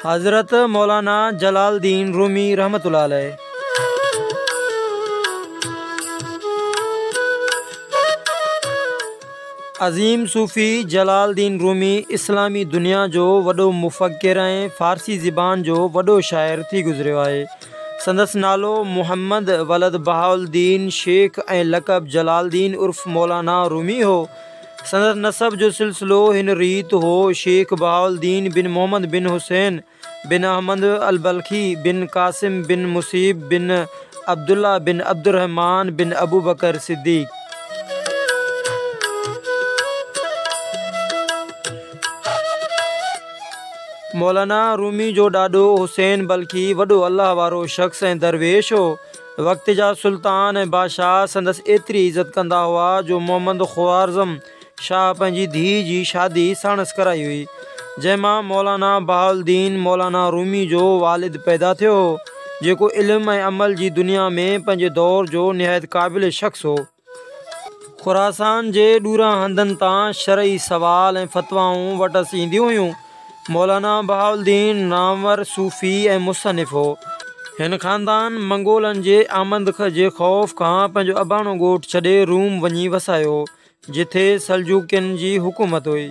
हज़रत मौलाना जलालुद्दीन रूमी रहमतुल्लाह अलैह। अज़ीम सूफ़ी जलालुद्दीन रूमी इस्लामी दुनिया जो वॾो मुफ़क्किर ऐं फ़ारसी ज़बान जो वॾो शाइर थी गुज़रियो आहे। संदसि नालो मुहम्मद वलद बहाउद्दीन शेख ऐं लक़ब जलालुद्दीन उर्फ़ मौलाना रूमी हो। संदसि नसब जो सिलसिलो हिन रीत हो: शेख बहाउद्दीन बिन मोहम्मद बिन हुसैन बिन अहमद अल बल्खी बिन कासिम बिन मुसीब बिन अब्दुल्ला बिन अब्दुर्रहमान बिन अबू बकर सिद्दीक़। मौलाना रूमी जो ॾाॾो हुसैन बल्खी वॾो अल्लाह वारो शख़्स ऐं दरवेश हो। वक़्त जा सुल्तान ऐं बादशाह संदसि एतिरी इज़त कंदा हुआ जो मोहम्मद ख़्वारज़म शाह पंहिंजी धीउ जी शादी साणसि कराई हुई, जंहिंमां मौलाना बहाउद्दीन मौलाना रूमी जो वालिद पैदा थियो हो, जेको इल्म ऐं अमल जी दुनिया में पंहिंजे दौर जो निहायत क़ाबिल शख़्स हो। ख़ुरासान जे ॾूरां हंधनि तां शरई सवाल ऐं फ़तवाऊं वटसि ईंदियूं हुयूं। मौलाना बहाउद्दीन नामवर सूफ़ी ऐं मुसनिफ़ हो। हिन ख़ानदान मंगोलनि जे आमद जे ख़ौफ़ खां पंहिंजो अबाणो ॻोठु छॾे रूम वञी वसायो, जिथे सल्जूकियन जी हुकूमत हुई।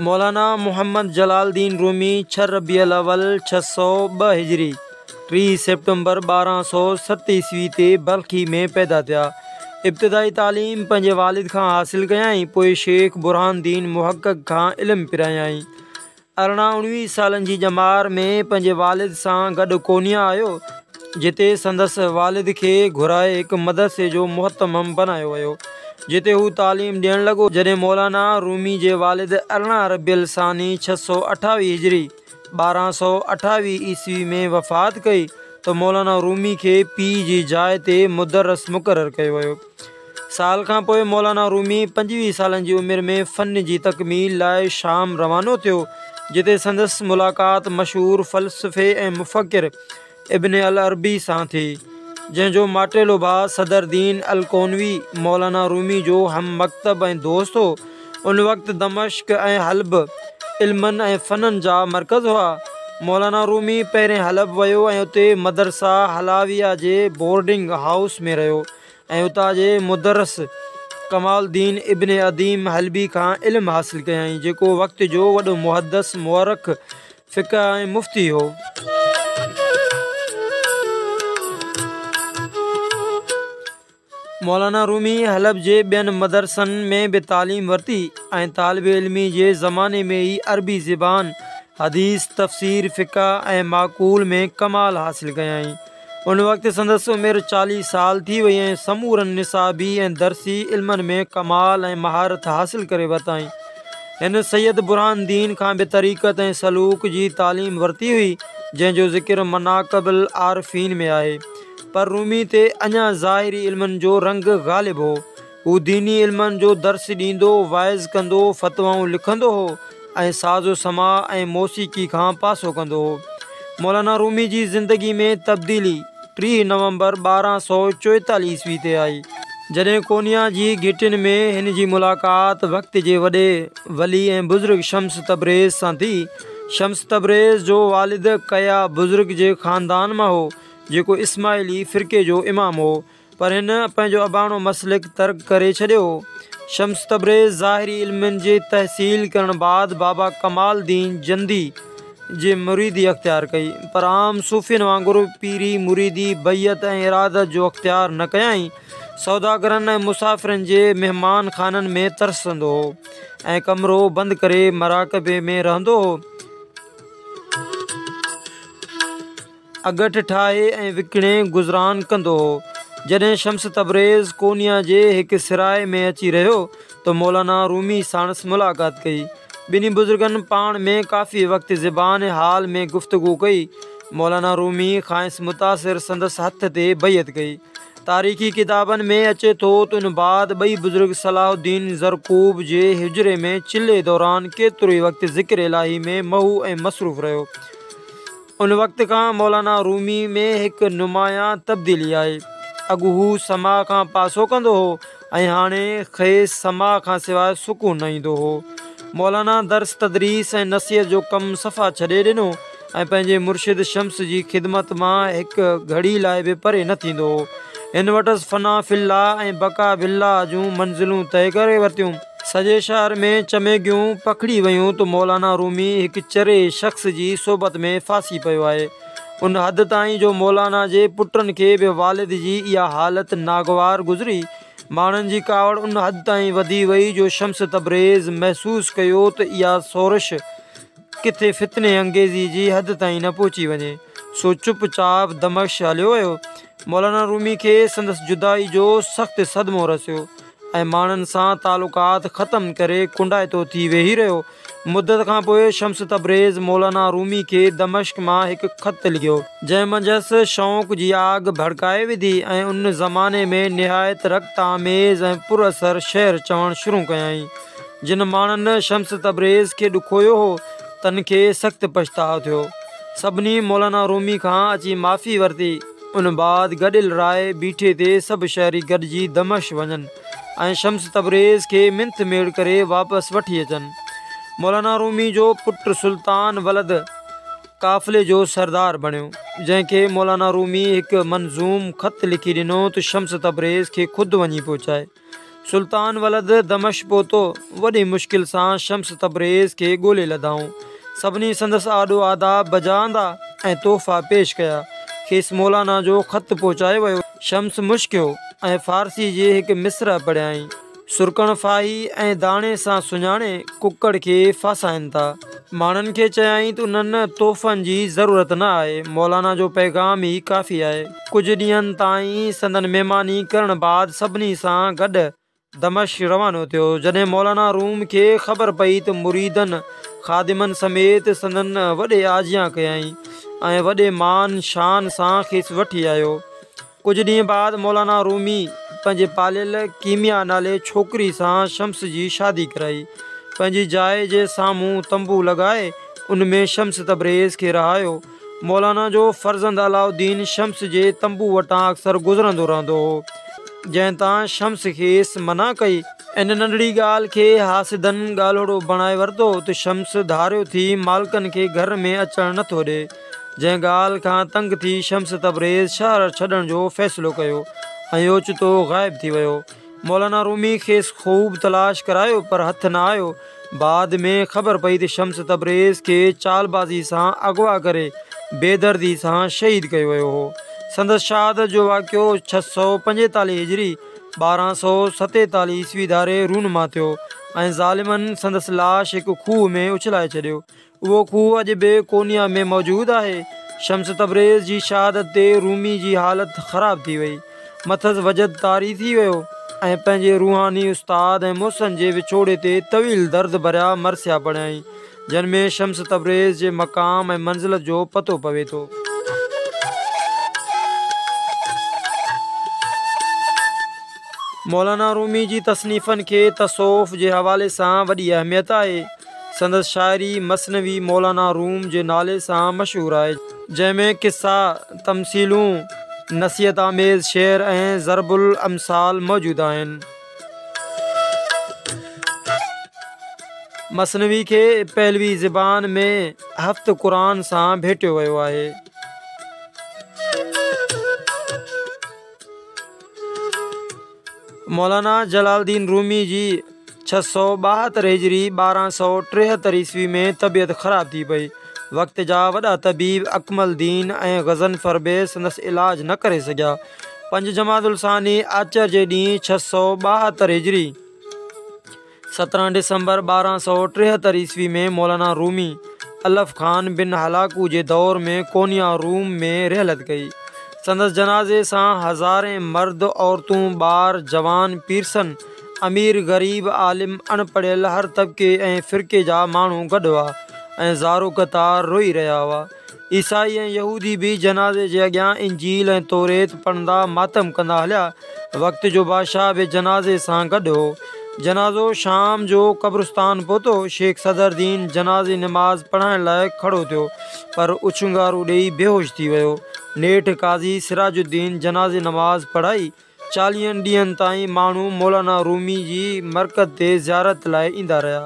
मौलाना मुहम्मद जलालुद्दीन रूमी 6 रबीउल अव्वल 602 हिजरी 3 सेप्टेम्बर 1207 ईस्वी ते बल्खी में पैदा थिया। इब्तिदाई तालीम पंहिंजे वालिद खां हासिल कयाईं, पोइ शेख बुरहानुद्दीन मुहक़क़ खां इल्मु पिरायाईं। 18-19 सालनि जी ॼमार में पंहिंजे वालिद सां गॾु कोनिया आयो, जिते संदसि वालिद खे घुराए हिकु मदरसे जो मुहतमम बनायो वियो, जिते हू तालीम ॾियणु लॻो। जॾहिं मौलाना रूमी जे वालिद 18 रबीउल सानी 628 हिजरी 1228 ईस्वी में वफ़ात कई, त मौलाना रूमी खे पीउ जी जाइ ते मुदर्रिस मुक़ररु कयो वियो। साल खां पोइ मौलाना रूमी 25 सालनि जी उमिरि में फ़न जी तकमील लाइ शाम रवानो थियो, जिते संदसि मुलाक़ात मशहूर फ़लसफ़े ऐं मुफ़क्किर इब्न अल अरबी सां थी, जंहिंजो माटेलो भाउ सदरुद्दीन अल कोनवी मौलाना रूमी जो हम मकतब ऐं दोस्त हो। उन वक़्तु दमिश्क ऐं हल्ब इल्मनि ऐं फ़ननि जा मर्कज़ हुआ। मौलाना रूमी पहिरें हलब वियो ऐं उते मदरसा हलाविया जे बोर्डिंग हाउस में रहियो ऐं उतां जे मुदर्रिस कमालुद्दीन इब्न अदीम हलबी खां इल्मु हासिल कयाईं, जेको वक़्त जो वॾो मुहद्दिस, मुअर्रिख़, फ़िक़्ह ऐं मुफ़्ती हो। मौलाना रूमी हलब जे ॿियनि मदरसनि में बि तालीम वरिती ऐं तालिब इल्मी जे ज़माने में ई अरबी ज़बान, हदीस, तफ़सीर, फ़िक़्ह ऐं माक़ूल में कमाल हासिल कयाईं। उन वक़्तु संदसि उमिरि 40 साल थी वई ऐं समूरनि निसाबी ऐं दरसी इल्मनि में कमाल ऐं महारत हासिल करे वरिताईं। हिन सैयद बुरहानुद्दीन खां बि तरीक़त ऐं सलूक जी तालीम वरिती हुई, जंहिंजो ज़िक्र मनाक़िबुल आरिफ़ीन में आहे। पर रूमी ते अञा ज़ाहिरी इल्मनि जो रंग ग़ालिब हो। हू दीनी इल्मनि जो दर्स ॾींदो, वाइज़ कंदो, फ़तवाऊं लिखंदो हो ऐं साज़ो समा ऐं मौसीक़ी खां पासो कंदो हो। मौलाना रूमी जी ज़िंदगी में तब्दीली 3 नवंबर 1244 ईस्वी ते आई, जॾहिं कोनिया जी घिटियुनि में हिन जी मुलाक़ात वक़्त जे वॾे वली ऐं बुज़ुर्ग शम्स तबरेज़ सां थी। शम्स तबरेज़ जो वालिद कया बुज़ुर्ग जे ख़ानदान मां हो, जेको इस्माइली फ़िरक़े जो इमाम हो, पर हिन पंहिंजो अबाणो मसलिक तर्क करे छॾियो। शम्स तबरेज़ ज़ाहिरी इल्मनि जे तहसील करण बाद बाबा कमालुद्दीन जंदी जे मुरीदी अख़्तियार कई, पर आम सूफ़ियुनि वांगुरु पीरी मुरीदी बैयत ऐं इरादत जो अख़्तियार न कयाईं। सौदागरनि ऐं मुसाफ़िरनि जे महिमान खाननि में तरसंदो हो ऐं कमिरो बंदि करे मराक़बे में रहंदो हो। अगठ ठाहे ऐं विकिणे गुज़रान कंदो हो। जॾहिं शम्स तबरेज़ कोनिया जे हिकु सिराए में अची रहियो, त मौलाना रूमी साणसि मुलाक़ात कई। ॿिन्ही बुज़ुर्गनि पाण में काफ़ी वक़्तु ज़बान हाल में गुफ़्तगू कई। मौलाना रूमी खांइसि मुतासिर संदसि हथ ते बैयत कई। तारीख़ी किताबनि में अचे थो त उन बाद ॿई बुज़ुर्ग सलाहुद्दीन ज़रक़ूब जे हिजरे में चिल्ले दौरान केतिरो ई वक़्तु ज़िक्र इलाही में महू ऐं मसरूफ़ रहियो। उन वक़्त खां मौलाना रूमी में हिकु नुमायां तब्दीली आई। अॻु हू समा खां पासो कंदो हो ऐं हाणे खेसि समा खां सवाइ सुकून न ईंदो हो। मौलाना दर्स तदरीस ऐं नसीहत जो कमु सफ़ा छॾे ॾिनो ऐं पंहिंजे मुर्शिद शम्स जी ख़िदमत मां हिकु घड़ी लाइ बि परे न थींदो हो। हिन वटि फना फिल्लाह ऐं बका बिल्लाह जूं मंज़िलूं तइ करे वरितियूं। सॼे शहर में चमेगियूं पखड़ी वयूं त मौलाना रूमी हिकु चरे शख़्स जी सोबत में फासी पियो आहे। उन हद ताईं जो मौलाना जे पुटनि खे बि वालिद जी इहा हालत नागवार गुज़री। माण्हुनि जी कावड़ उन हद ताईं वधी वई जो शम्स तबरेज़ महसूसु कयो त इहा सोरश किथे फितने अंगेज़ी जी हद ताईं न पहुची वञे। सो चुपचाप दमश्क हलियो वियो। मौलाना रूमी खे संदसि जुदाई जो सख़्तु सदमो रसियो ऐं माण्हुनि सां तालुकात ख़तमु करे कुंडाइतो थी वेही रहियो। मुदत खां पोइ शम्स तबरेज़ मौलाना रूमी खे दमश्क मां हिकु ख़त लिखियो जंहिं मंझि शौक़ जी आग भड़काए विधी ऐं उन ज़माने में निहायत रक्त आमेज़ ऐं पुरअसर शेर चवणु शुरू कयाई। जिन माण्हुनि शम्स तबरेज़ खे ॾुखोयो हो तन खे सख़्तु पछताव थियो। सभिनी मौलाना रूमी खां अची माफ़ी वरिती। उन बाद गॾियल राय बीठे ते सभु शहरी गॾिजी दमश्क वञनि ऐं शम्स तबरेज़ खे मिंथ मेड़ करे वापसि वठी अचनि। मौलाना रूमी जो पुटु सुल्तान वलद काफ़िले जो सरदार बणियो, जंहिंखे मौलाना रूमी हिकु मंज़ूम ख़त लिखी ॾिनो त शम्स तबरेज़ खे ख़ुदि वञी पहुचाए। सुल्तान वलद दमश्क पहुतो। वॾी मुश्किल सां शम्स तबरेज़ खे ॻोल्हे लधाऊं। सभिनी संदसि आॾो आदाब बजांदा ऐं तोहफ़ा पेश कया। खेसि मौलाना जो ख़त पहुचायो वियो। शम्स मुश्कियो ऐं फ़ारसी जे हिकु मिसरा पढ़ियाई। सुरकण फाही ऐं दाणे सां सुञाणे कुकड़ खे फासाइनि था। माण्हुनि खे चयाईं त उन्हनि तोहफ़नि जी ज़रूरत न आहे। मौलाना जो पैगाम ई काफ़ी आहे। कुझु ॾींहंनि ताईं संदन महिमानी करण बाद सभिनी सां गॾु दमश्क रवानो थियो। जॾहिं मौलाना रूम खे ख़बर पई त मुरीदनि ख़ादिमनि समेत संदन वॾे आजियां कयाईं ऐं वॾे मान शान सां खेसि वठी आयो। कुझु ॾींहं बाद मौलाना रूमी पंहिंजे पालियल कीमिया नाले छोकिरी सां शम्स जी शादी कराई। पंहिंजी जाइ जे साम्हूं तंबू लॻाए उन में शम्स तबरेज़ खे रहायो। मौलाना जो फ़र्ज़ंद अलाउद्दीन शम्स जे तंबू वटां अक्सर गुज़रंदो रहंदो हो, जंहिं तां शम्स खेसि मना कई। इन नंढड़ी ॻाल्हि खे हासिदनि ॻाल्होड़ो बणाए वरितो त शम्स धारियो थी मालिकनि खे घर में अचणु नथो ॾिए। जंहिं ॻाल्हि खां तंग थी शम्स तबरेज़ शहर छॾण जो फ़ैसिलो कयो ऐं ओचितो ग़ाइब थी वियो। मौलाना रूमी खेसि ख़ूब तलाश करायो पर हथु न आयो। बाद में ख़बर पई त शम्स तबरेज़ खे चालबाज़ी सां अगवा करे बेदर्दी सां शहीद कयो वियो हो। संदसि शहादत जो वाक़ियो 645 हिजरी 1247 ईस्वी धारे रूनमा थियो ऐं ज़ालिमनि संदसि लाश हिकु खूह में उछलाए छॾियो। उहो खूह अॼु बि कोनिया में मौजूदु आहे। शम्स तबरेज़ जी शहादत ते रूमी जी हालत ख़राब थी वई। मथसि वजद तारी थी वियो ऐं पंहिंजे रूहानी उस्ताद ऐं मुहसन जे विछोड़े ते तवील दर्द भरिया मरसिया पढ़ियाई, जिन में शम्स तबरेज़ जे मक़ाम ऐं मंज़िलत जो पतो पवे थो। मौलाना रूमी जी तसनीफ़नि खे तसौफ़ जे हवाले सां वॾी अहमियत आहे। संदसि शाइरी मसनवी मौलाना रूम जे नाले सां मशहूरु आहे, जंहिंमें क़िस्सा, तमसीलूं, नसीहत आमेज़ शेर ऐं ज़रबुल अमसाल मौजूदु आहिनि। मसनवी खे पहलवी ज़बान में हफ़्त क़ुरान सां भेटियो वियो आहे। मौलाना जलालुद्दीन रूमी जी 672 हिजरी 1273 ईस्वी में तबियत ख़राब थी पई। वक़्त जा वॾा तबीब अकमलदीन ऐं गज़नफ़र बि संदसि इलाज न करे सघिया। 5 जमादुल सानी आचर जे ॾींहुं 672 हिजरी 17 डिसंबर 1273 ईस्वी में मौलाना रूमी अलफ़ ख़ान बिन हलाकू जे दौर में कोनिया रूम में रहलत कई। संदसि जनाज़े सां हज़ारें मर्द, औरतूं, ॿार, जवान, पीरसन, अमीर, ग़रीब, आलिम, अणपढ़ियल, हर तबिके ऐं फ़िरके जा माण्हू गॾु हुआ ऐं ज़ारो क़तार रोई रहिया हुआ। ईसाई ऐं यहूदी बि जनाज़े जे अॻियां इंजील ऐं तौरेत पढ़ंदा मातम कंदा हलिया। वक़्त जो बादशाह बि जनाज़े सां गॾु हो। जनाज़ो शाम जो क़ब्रिस्तान पहुतो। शेख सदरदीन जनाज़े नमाज़ पढ़ाइण लाइ खड़ो थियो पर उछंगारू ॾेई बेहोश थी वियो। नेठि काज़ी सिराजुद्दीन जनाज़े नमाज़ पढ़ाई। 40 ॾींहंनि ताईं माण्हू मौलाना रूमी जी मरकज़ ते ज़ियारत लाइ ईंदा रहिया।